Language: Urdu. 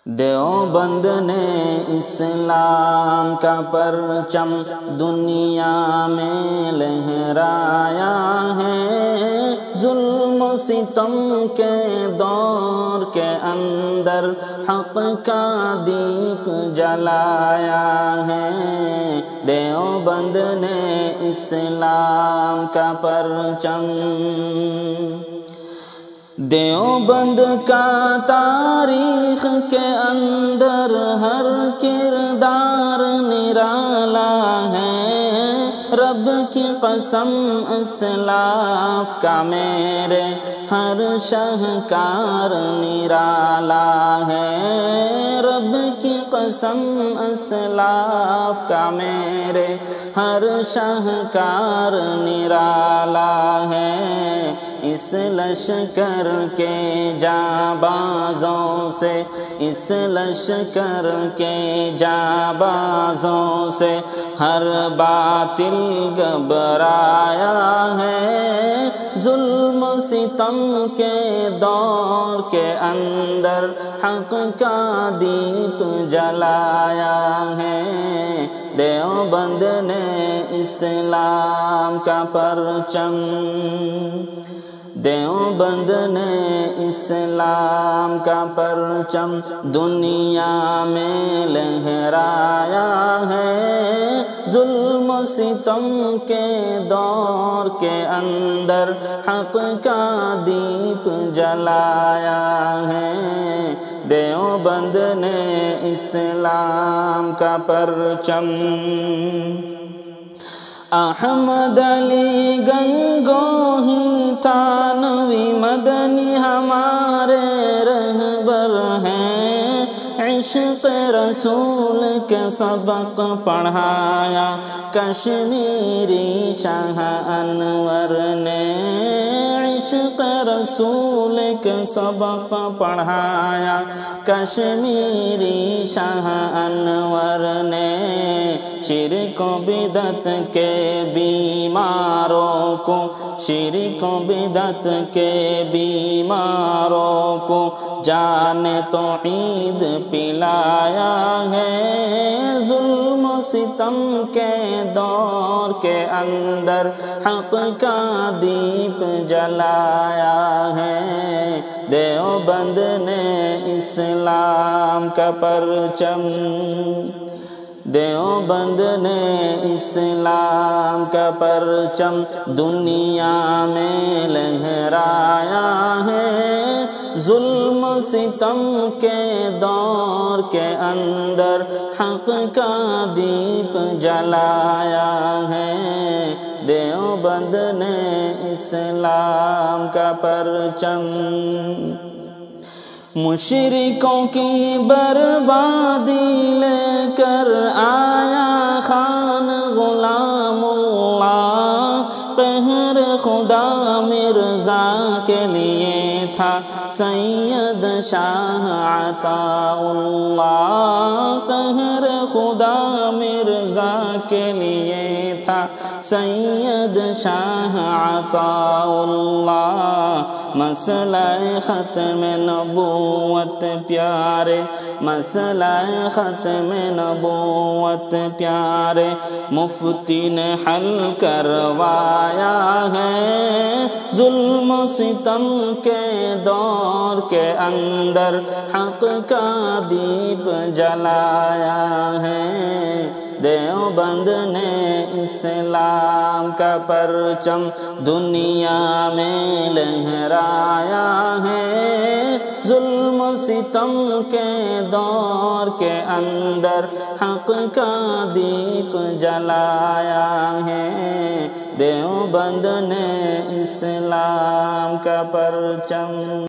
دیوبند نے اسلام کا پرچم دنیا میں لہرایا ہے، ظلم و ستم کے دور کے اندر حق کا دیپ جلایا ہے۔ دیوبند نے اسلام کا پرچم، دیوبند کا تاریخ کے اندر ہر کردار نرالا ہے، رب کی قسم اسلاف کا میرے ہر شہکار نرالا ہے، رب کی قسم اسلاف کا میرے ہر شہکار نرالا ہے۔ اس لشکر کے جانبازوں سے، اس لشکر کے جانبازوں سے ہر باطل گھبرایا ہے، ظلم و ستم کے دور کے اندر حق کا دیپ جلایا ہے۔ دیوبند نے اسلام کا پرچم، دیوبند نے اسلام کا پرچم دنیا میں لہرایا ہے، ظلم و ستم کے دور کے اندر حق کا دیپ جلایا ہے۔ دیوبند نے اسلام کا پرچم، احمد علی گنگوہی تھانوی مدنی ہمارے رہبر ہیں، عشق رسول کے سبق پڑھایا کشمیری شاہ انور نے، عشق رسول کے سبق پڑھایا کشمیری شاہ انور نے، شرک و بدعت کے بیماروں کو، شرک و بدعت کے بیماروں کو جان توحید پلایا ہے، ظلم و ستم کے دور کے اندر حق کا دیپ جلایا ہے۔ دیوبند نے اسلام کا پرچم، دیوبند نے اسلام کا پرچم دنیا میں لہرایا ہے، ظلم و ستم کے دور کے اندر حق کا دیپ جلایا ہے۔ دیوبند نے اسلام کا پرچم، مشرکوں کی بربادی لے کر آیا خان غلام اللہ، قہر خدا مرزا کے لیے تھا سید شاہ عطا اللہ، قہر خدا مرزا کے لیے تھا سید شاہ عطا اللہ۔ مسئلہ ختم نبوت پیارے، مسئلہ ختم نبوت پیارے مفتی نے حل کروایا ہے، ظلم و ستم کے دور کے اندر حق کا دیپ جلایا ہے۔ دیوبند نے اسلام کا پرچم دنیا میں لہرایا ہے، ظلم و ستم کے دور کے اندر حق کا دیپ جلایا ہے۔ دیوبند نے اسلام کا پرچم۔